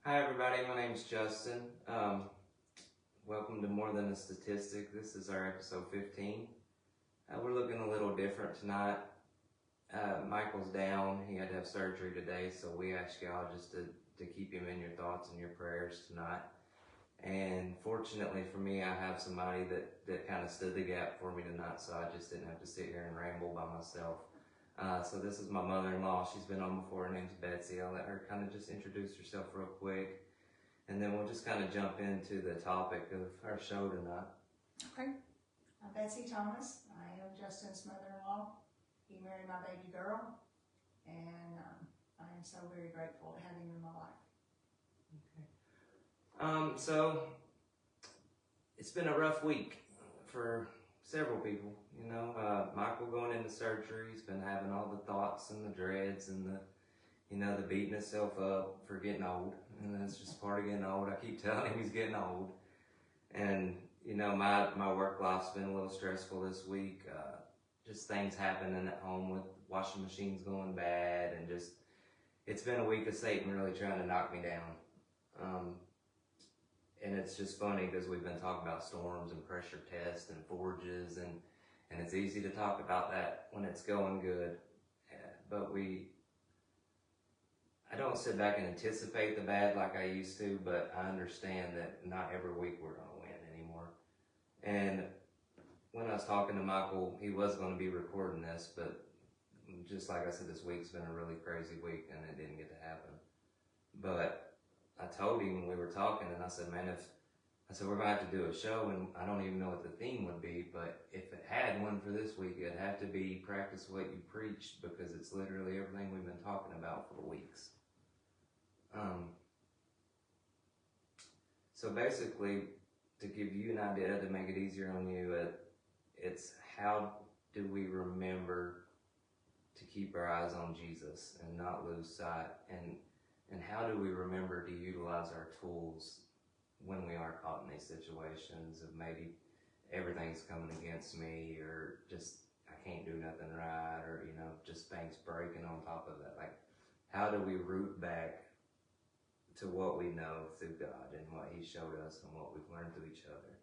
Hi everybody, my name's Justin. Welcome to More Than a Statistic. This is our episode 15. We're looking a little different tonight. Michael's down. He had to have surgery today, so we ask y'all just to keep him in your thoughts and your prayers tonight. And fortunately for me, I have somebody that kind of stood the gap for me tonight, so I just didn't have to sit here and ramble by myself. So this is my mother-in-law. She's been on before. Her name's Betsy. I'll let her kind of just introduce herself real quick, and then we'll just kind of jump into the topic of our show tonight. Okay. I'm Betsy Thomas. I am Justin's mother-in-law. He married my baby girl, and I am so very grateful to have him in my life. Okay. So it's been a rough week for several people. You know, Michael going into surgery, he's been having all the thoughts and the dreads and the beating himself up for getting old. And that's just part of getting old. I keep telling him he's getting old. And, my work life's been a little stressful this week. Just things happening at home with washing machines going bad, and just, it's been a week of Satan really trying to knock me down. And it's just funny because we've been talking about storms and pressure tests and forges, and it's easy to talk about that when it's going good. But I don't sit back and anticipate the bad like I used to, but I understand that not every week we're going to win anymore. And when I was talking to Michael, he was going to be recording this, but just like I said, this week's been a really crazy week and it didn't get to happen. But I told him when we were talking, and I said, man, we're going to have to do a show, and I don't even know what the theme would be, but if it had one for this week, it'd have to be practice what you preach, because it's literally everything we've been talking about for weeks. So basically, to give you an idea, to make it easier on you, it's how do we remember to keep our eyes on Jesus and not lose sight, and how do we remember to utilize our tools when we are caught in these situations of maybe everything's coming against me, or just I can't do nothing right, or just things breaking on top of that. Like, how do we root back to what we know through God and what He showed us and what we've learned through each other?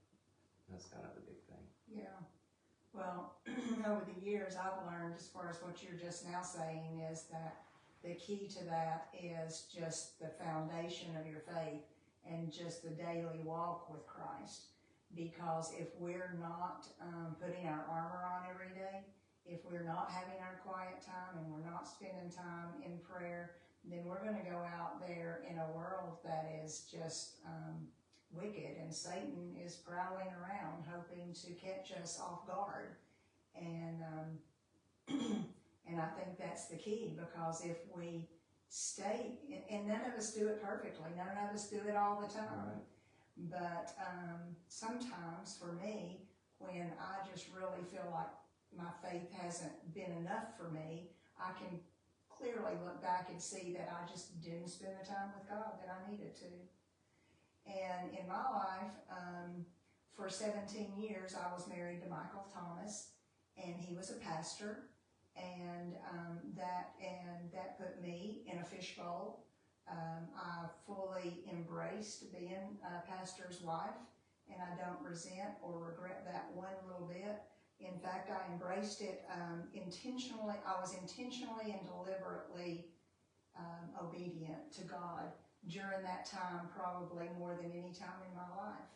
That's kind of the big thing. Yeah. Well, over the years, I've learned, as far as what you're just now saying, is that the key to that is just the foundation of your faith and just the daily walk with Christ. Because if we're not putting our armor on every day, if we're not having our quiet time and we're not spending time in prayer, then we're going to go out there in a world that is just wicked, and Satan is prowling around hoping to catch us off guard. And and I think that's the key, because if we stay, and none of us do it perfectly, none of us do it all the time, right. But sometimes for me, when I just really feel like my faith hasn't been enough for me, I can clearly look back and see that I just didn't spend the time with God that I needed to. And in my life, for 17 years, I was married to Michael Thomas, and he was a pastor. And that put me in a fishbowl. I fully embraced being a pastor's wife, and I don't resent or regret that one little bit. In fact, I embraced it intentionally. I was intentionally and deliberately obedient to God during that time, probably more than any time in my life.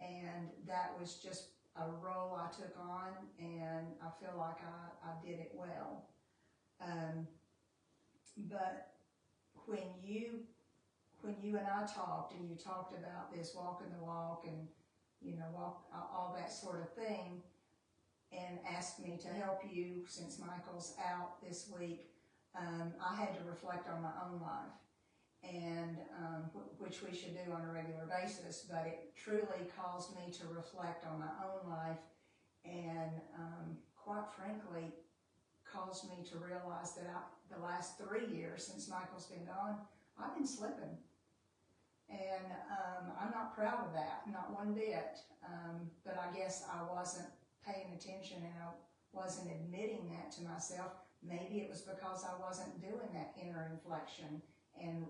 And that was just a role I took on, and I feel like I did it well. But when you and I talked, and you talked about this walking the walk, and walk all that sort of thing, and asked me to help you since Michael's out this week, I had to reflect on my own life, and which we should do on a regular basis, but it truly caused me to reflect on my own life, and quite frankly caused me to realize that the last 3 years since Michael's been gone, I've been slipping, and I'm not proud of that, not one bit, but I guess I wasn't paying attention, and I wasn't admitting that to myself. Maybe it was because I wasn't doing that inner inflection and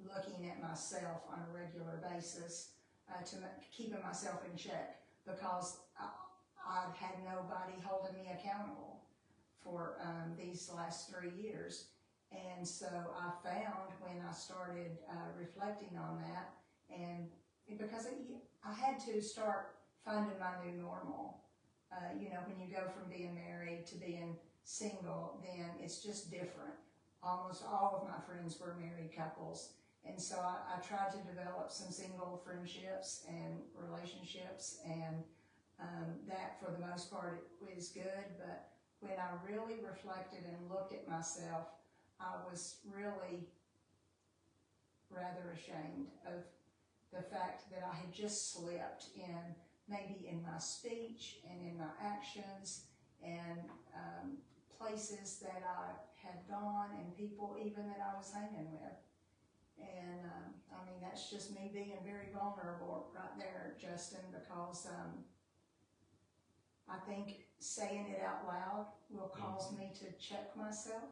looking at myself on a regular basis, keeping myself in check, because I've had nobody holding me accountable for these last 3 years. And so I found when I started reflecting on that, and because I had to start finding my new normal. When you go from being married to being single, then it's just different. Almost all of my friends were married couples. And so I tried to develop some single friendships and relationships, and that for the most part it was good. But when I really reflected and looked at myself, I was really rather ashamed of the fact that I had just slipped maybe in my speech and in my actions, and places that I had gone and people even that I was hanging with. And that's just me being very vulnerable right there, Justin, because I think saying it out loud will cause me to check myself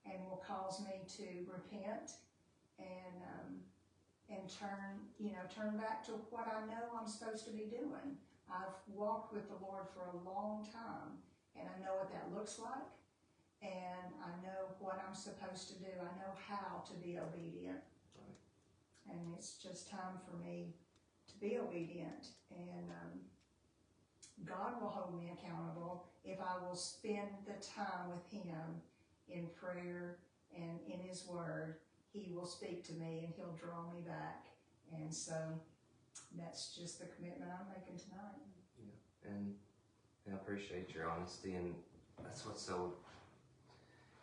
and will cause me to repent and turn back to what I know I'm supposed to be doing. I've walked with the Lord for a long time, and I know what that looks like, and I know what I'm supposed to do. I know how to be obedient. And it's just time for me to be obedient, and God will hold me accountable if I will spend the time with Him in prayer and in His Word. He will speak to me and He'll draw me back. And so that's just the commitment I'm making tonight. Yeah, and I appreciate your honesty, and that's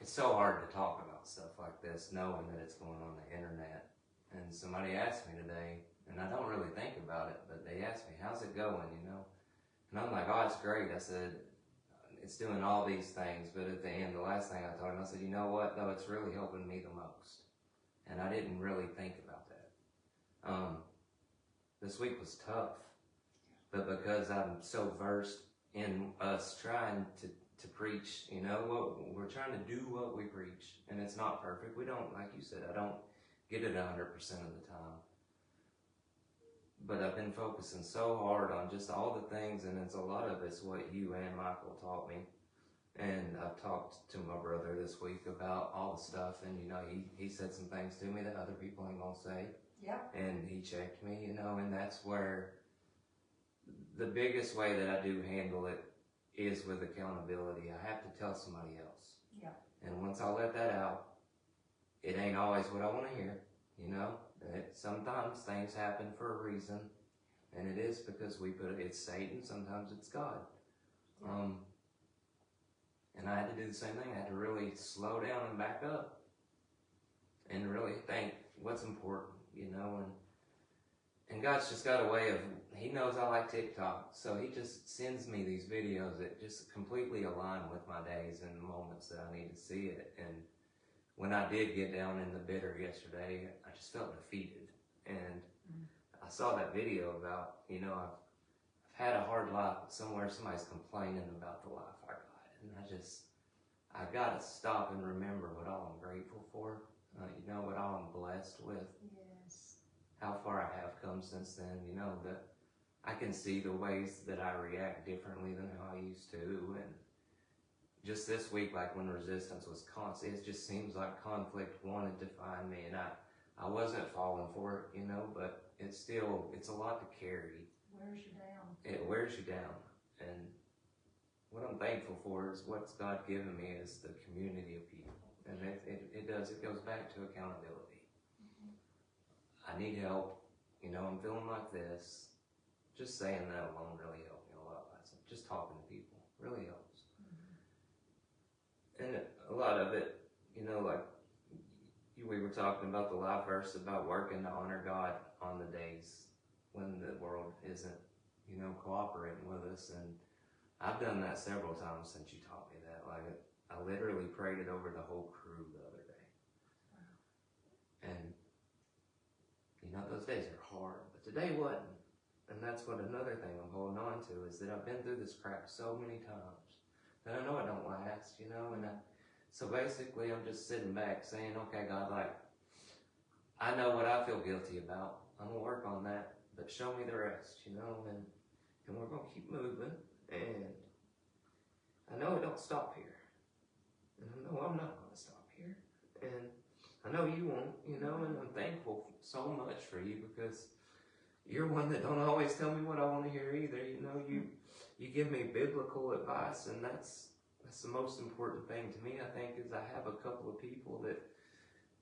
it's so hard to talk about stuff like this, knowing that it's going on the internet. And somebody asked me today, and I don't really think about it, but they asked me, how's it going, And I'm like, oh, it's great. I said, it's doing all these things, but at the end, the last thing I told him, I said, you know what, though, it's really helping me the most. And I didn't really think about that. This week was tough, but because I'm so versed in us trying to preach, we're trying to do what we preach, and it's not perfect. We don't, like you said, I don't get it 100% of the time. But I've been focusing so hard on just all the things, and it's a lot of it's what you and Michael taught me. And I've talked to my brother this week about all the stuff, and he said some things to me that other people ain't gonna say. Yeah. And he checked me, and that's where the biggest way that I do handle it is with accountability. I have to tell somebody else. Yeah. And once I let that out, it ain't always what I want to hear, sometimes things happen for a reason, and it is because it's Satan, sometimes it's God. Yeah. And I had to do the same thing. I had to really slow down and back up and really think what's important, and God's just got a way of, He knows I like TikTok, so He just sends me these videos that just completely align with my days and moments that I need to see it. And when I did get down in the bitter yesterday, I just felt defeated. And I saw that video about, I've had a hard life, but somewhere somebody's complaining about the life I got. And I got to stop and remember what all I'm grateful for, what all I'm blessed with. Yes. How far I have come since then, that I can see the ways that I react differently than how I used to. And just this week, like when resistance was constant, it just seems like conflict wanted to find me, and I wasn't falling for it, but it's a lot to carry. Wears you down. It wears you down. And what I'm thankful for is what's God given me is the community of people. And it goes back to accountability. Mm-hmm. I need help, I'm feeling like this. Just saying that alone really helped me a lot last night. Just talking to people really helps. And a lot of it, like we were talking about the life verse about working to honor God on the days when the world isn't, cooperating with us. And I've done that several times since you taught me that. Like, I literally prayed it over the whole crew the other day. Wow. And, those days are hard, but today wasn't. And that's what another thing I'm holding on to is that I've been through this crap so many times that I know it don't last, and So basically, I'm just sitting back saying, okay, God, like, I know what I feel guilty about. I'm going to work on that, but show me the rest, and we're going to keep moving. And I know it don't stop here. And I know I'm not going to stop here. And I know you won't, and I'm thankful so much for you because you're one that don't always tell me what I want to hear either. You give me biblical advice, and that's the most important thing to me, I think, is I have a couple of people that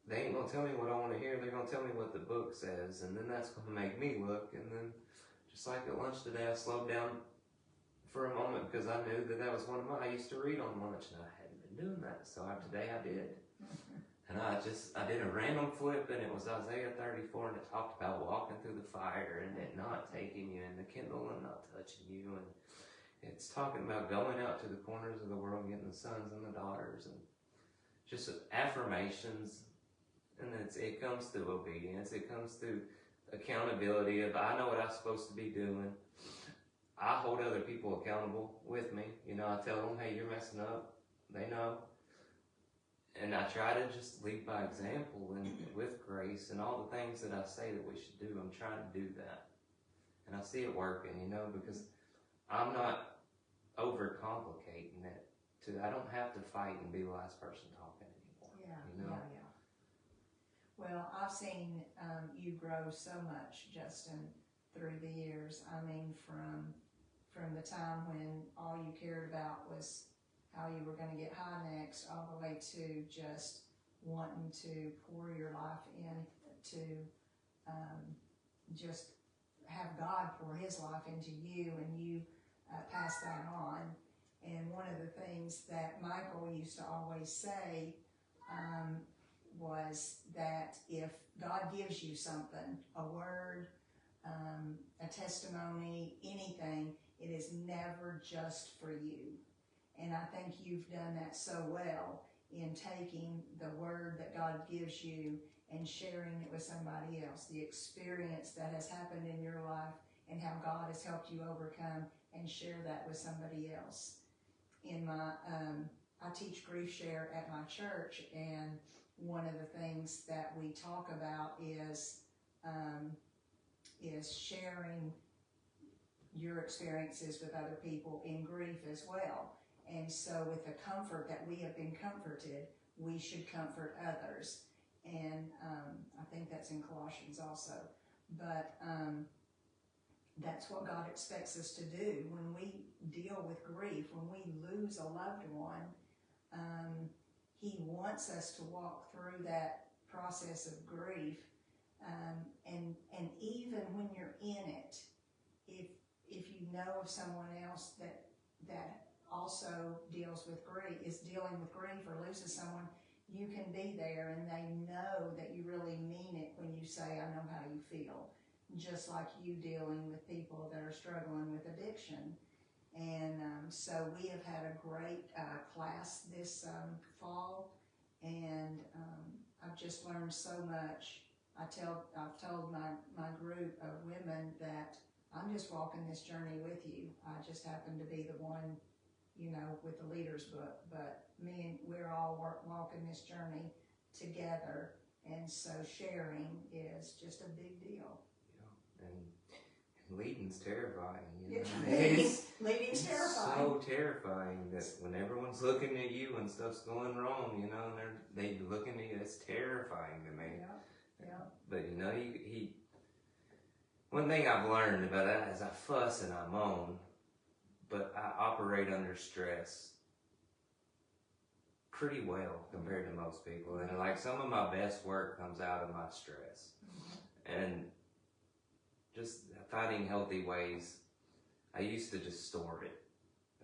they ain't going to tell me what I want to hear. They're going to tell me what the book says, and then that's going to make me look. And then just like at lunch today, I slowed down for a moment because I knew that was one of mine. I used to read on lunch, and I hadn't been doing that. So today I did. And I did a random flip, and it was Isaiah 34, and it talked about walking through the fire and it not taking you, and the kindle and not touching you. And it's talking about going out to the corners of the world and getting the sons and the daughters, and just affirmations. And it comes through obedience. It comes through accountability of, I know what I'm supposed to be doing. I hold other people accountable with me. I tell them, hey, you're messing up. They know. And I try to just lead by example and with grace, and all the things that I say that we should do, I'm trying to do that. And I see it working, because I'm not overcomplicating it. I don't have to fight and be the last person talking anymore. Yeah. Well, I've seen you grow so much, Justin, through the years. I mean, from the time when all you cared about was how you were going to get high next, all the way to just wanting to pour your life in to just have God pour His life into you, and you pass that on. And one of the things that Michael used to always say was that if God gives you something, a word, a testimony, anything, it is never just for you. And I think you've done that so well in taking the word that God gives you and sharing it with somebody else, the experience that has happened in your life and how God has helped you overcome, and share that with somebody else. I teach grief share at my church, and one of the things that we talk about is sharing your experiences with other people in grief as well. And so with the comfort that we have been comforted, we should comfort others. And I think that's in Colossians also. But that's what God expects us to do. When we deal with grief, when we lose a loved one, He wants us to walk through that process of grief. And even when you're in it, if you know of someone else that also is dealing with grief or loses someone, you can be there and they know that you really mean it when you say, I know how you feel. Just like you dealing with people that are struggling with addiction. And so we have had a great class this fall, and I've just learned so much. I've told my group of women that I'm just walking this journey with you. I just happen to be the one, with the leader's book, but we're all walking this journey together, and so sharing is just a big deal. Yeah, and leading's terrifying. Leading's terrifying. So terrifying that when everyone's looking at you and stuff's going wrong, and they looking at you, it's terrifying to me. Yeah. But one thing I've learned about that is I fuss and I moan, but I operate under stress pretty well compared to most people. And like some of my best work comes out of my stress. Mm-hmm. And just finding healthy ways. I used to just store it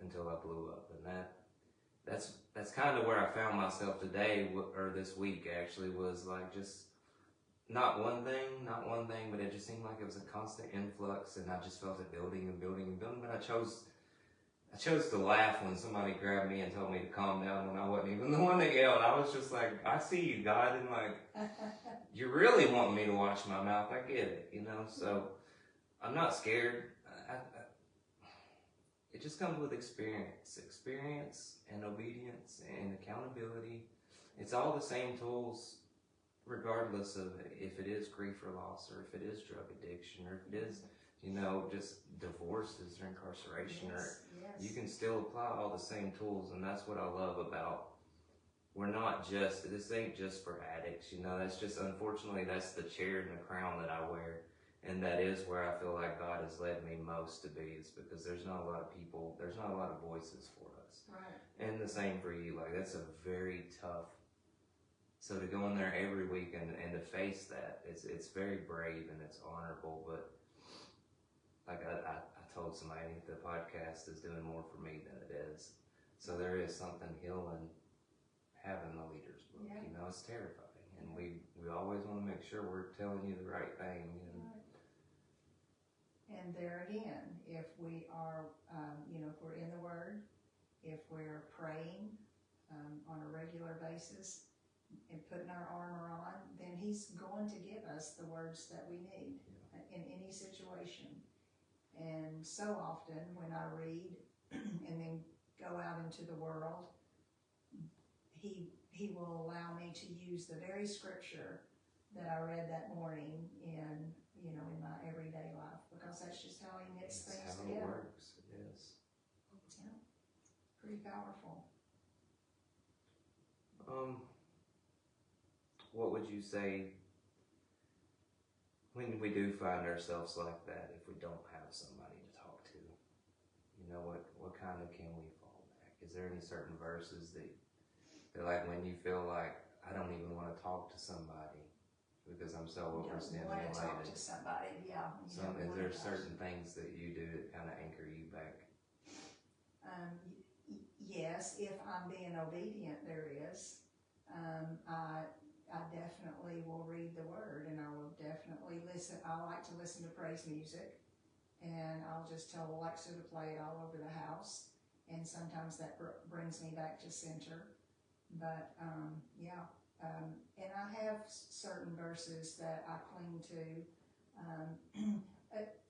until I blew up, and that's kind of where I found myself today, or this week actually, was like just not one thing, but it just seemed like it was a constant influx, and I just felt it building and building and building. But I chose to laugh when somebody grabbed me and told me to calm down when I wasn't even the one that yelled. I was just like, I see you, God, and like, you really want me to watch my mouth. I get it, So I'm not scared. it just comes with experience and obedience and accountability. It's all the same tools, regardless of if it is grief or loss, or if it is drug addiction, or if it is, just divorces or incarceration, you can still apply all the same tools. And that's what I love about, this ain't just for addicts, that's just, unfortunately, that's the chair and the crown that I wear. And that is where I feel like God has led me most to be, is because there's not a lot of people, there's not a lot of voices for us. Right. And the same for you. Like, that's a very tough. So to go in there every week and to face that, it's very brave and it's honorable. But like I told somebody, the podcast is doing more for me than it is. So there is something healing having the leader's book. Yeah. It's terrifying, and we always want to make sure we're telling you the right thing. Right. And there again, if we are, if we're in the Word, if we're praying on a regular basis and putting our armor on, then He's going to give us the words that we need in any situation. And so often when I read and then go out into the world, He will allow me to use the very scripture that I read that morning in my everyday life, because that's just how He knits things together. How it works, it is. Yeah, pretty powerful. What would you say when we do find ourselves like that, if we don't have somebody to talk to? What kind of can we fall back? Is there any certain verses that like when you feel like, I don't even want to talk to somebody because I'm so overstimulated? You don't want to talk to somebody, yeah. Is there certain things that you do that kind of anchor you back? Yes, if I'm being obedient, there is. I definitely will read the Word, and I will definitely listen. I like to listen to praise music, and I'll just tell Alexa to play it all over the house, and sometimes that brings me back to center. But and I have certain verses that I cling to.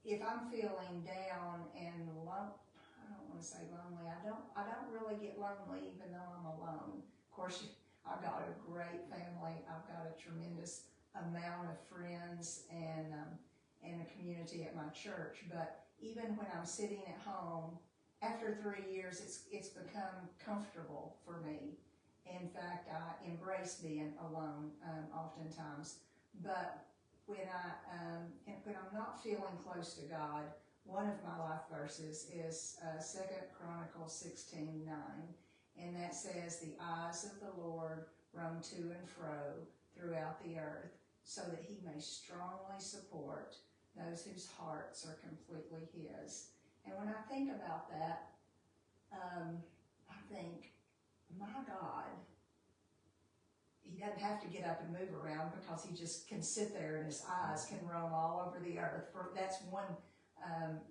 If I'm feeling down and I don't want to say lonely. I don't really get lonely even though I'm alone. Of course, I've got a great family. I've got a tremendous amount of friends and a community at my church. But even when I'm sitting at home, after 3 years, it's become comfortable for me. In fact, I embrace being alone oftentimes. But when I'm not feeling close to God, one of my life verses is 2 Chronicles 16:9, and that says, "The eyes of the Lord roam to and fro throughout the earth, so that He may strongly support those whose hearts are completely His." And when I think about that, I think, my God, He doesn't have to get up and move around, because He just can sit there and His eyes can roam all over the earth. That's one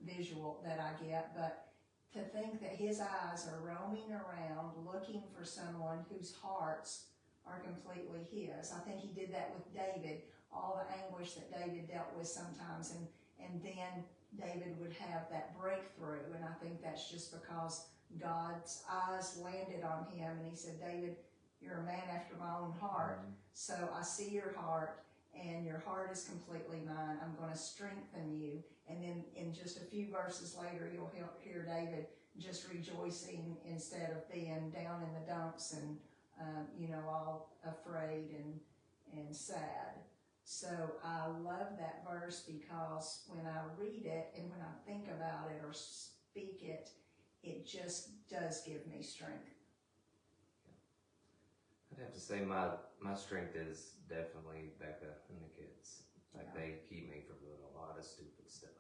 visual that I get. But to think that His eyes are roaming around looking for someone whose hearts are completely His. I think He did that with David, all the anguish that David dealt with sometimes, and then David would have that breakthrough. And I think that's just because God's eyes landed on him, and He said, "David, you're a man after my own heart. So I see your heart, and your heart is completely mine. I'm going to strengthen you." And then in just a few verses later, you'll hear David just rejoicing instead of being down in the dumps and all afraid and sad. So I love that verse, because when I read it and when I think about it or speak it, it just does give me strength. I'd have to say my strength is definitely Becca and the kids. They keep me from doing a lot of stupid stuff.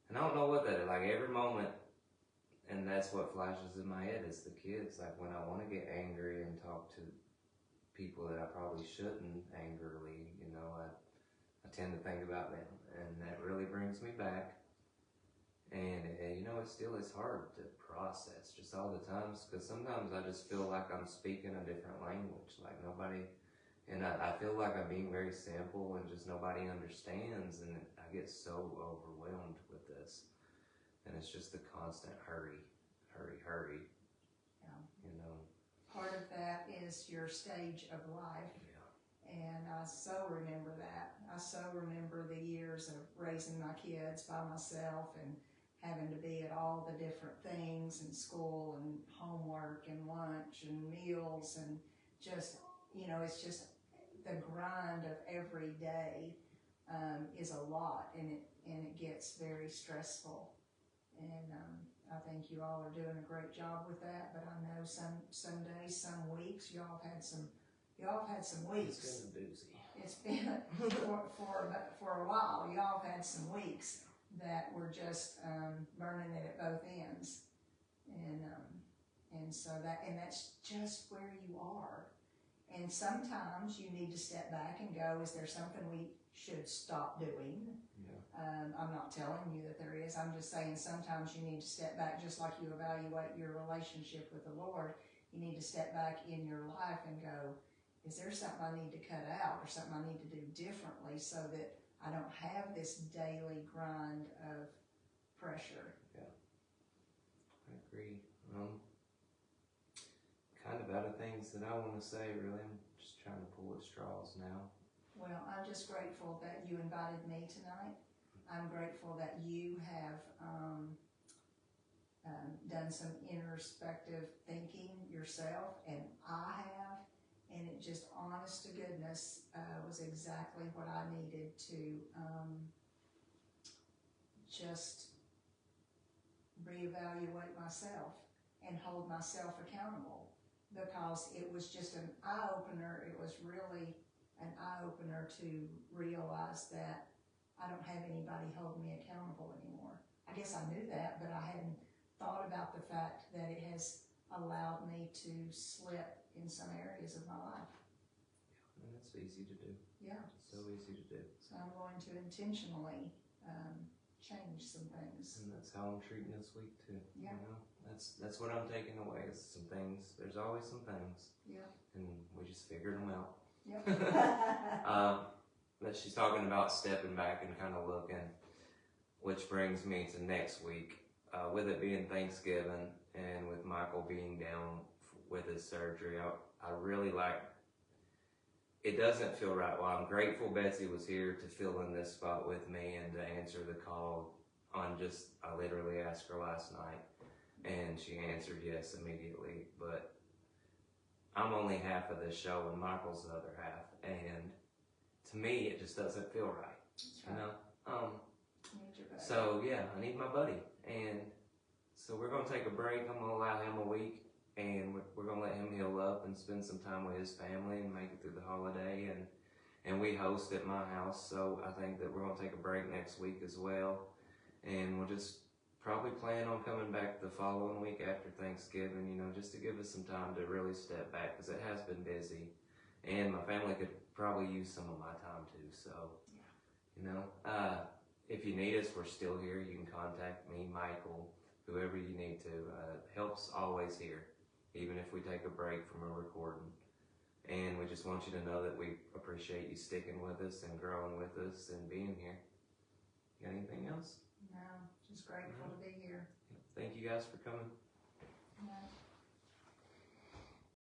And I don't know what that is. Like, every moment, and that's what flashes in my head, is the kids. Like, when I want to get angry and talk to people that I probably shouldn't angrily, I tend to think about them, and that really brings me back. And it's hard to process just all the times, because sometimes I just feel like I'm speaking a different language, like nobody, and I feel like I'm being very simple and just nobody understands, and I get so overwhelmed with this. and it's just the constant hurry. Yeah. You know. Part of that is your stage of life. Yeah. And I so remember that. I so remember the years of raising my kids by myself and having to be at all the different things in school and homework and lunch and meals and just, you know, it's just the grind of every day is a lot, and it gets very stressful. And I think you all are doing a great job with that. But I know some days, some weeks, y'all have had some weeks. It's been a doozy. It's been for a while. Y'all have had some weeks that were just burning it at both ends, and so that's just where you are. And sometimes you need to step back and go, is there something we should stop doing? Yeah. I'm not telling you that there is. I'm just saying sometimes you need to step back, just like you evaluate your relationship with the Lord. You need to step back in your life and go, is there something I need to cut out or something I need to do differently so that I don't have this daily grind of pressure? Yeah, I agree. Kind of out of things that I want to say, really. I'm just trying to pull at straws now. Well, I'm just grateful that you invited me tonight. I'm grateful that you have done some introspective thinking yourself, and I have, and it just, honest to goodness, was exactly what I needed to just reevaluate myself and hold myself accountable, because it was just an eye-opener. It was really an eye-opener to realize that I don't have anybody holding me accountable anymore. I guess I knew that, but I hadn't thought about the fact that it has allowed me to slip in some areas of my life. And that's easy to do. Yeah. So easy to do. So I'm going to intentionally change some things. And that's how I'm treating this week too. Yeah. You know? That's what I'm taking away is some things. There's always some things. Yeah. And we just figured them out. Yep. But she's talking about stepping back and kind of looking, which brings me to next week. With it being Thanksgiving and with Michael being down with his surgery, I really like, it doesn't feel right. Well, I'm grateful Betsy was here to fill in this spot with me and to answer the call on I literally asked her last night and she answered yes immediately. But I'm only half of this show and Michael's the other half. And to me, it just doesn't feel right. That's right. You know? Need your buddy. So yeah, I need my buddy. And so we're going to take a break. I'm going to allow him a week. And we're going to let him heal up and spend some time with his family and make it through the holiday. And we host at my house, so I think that we're going to take a break next week as well. And we'll just probably plan on coming back the following week after Thanksgiving, you know, just to give us some time to really step back, because it has been busy. And my family could probably use some of my time too. So, you know, if you need us, we're still here. You can contact me, Michael, whoever you need to. Help's always here, even if we take a break from a recording. And we just want you to know that we appreciate you sticking with us and growing with us and being here. Got anything else? No, just grateful to be here. Thank you guys for coming. Yeah.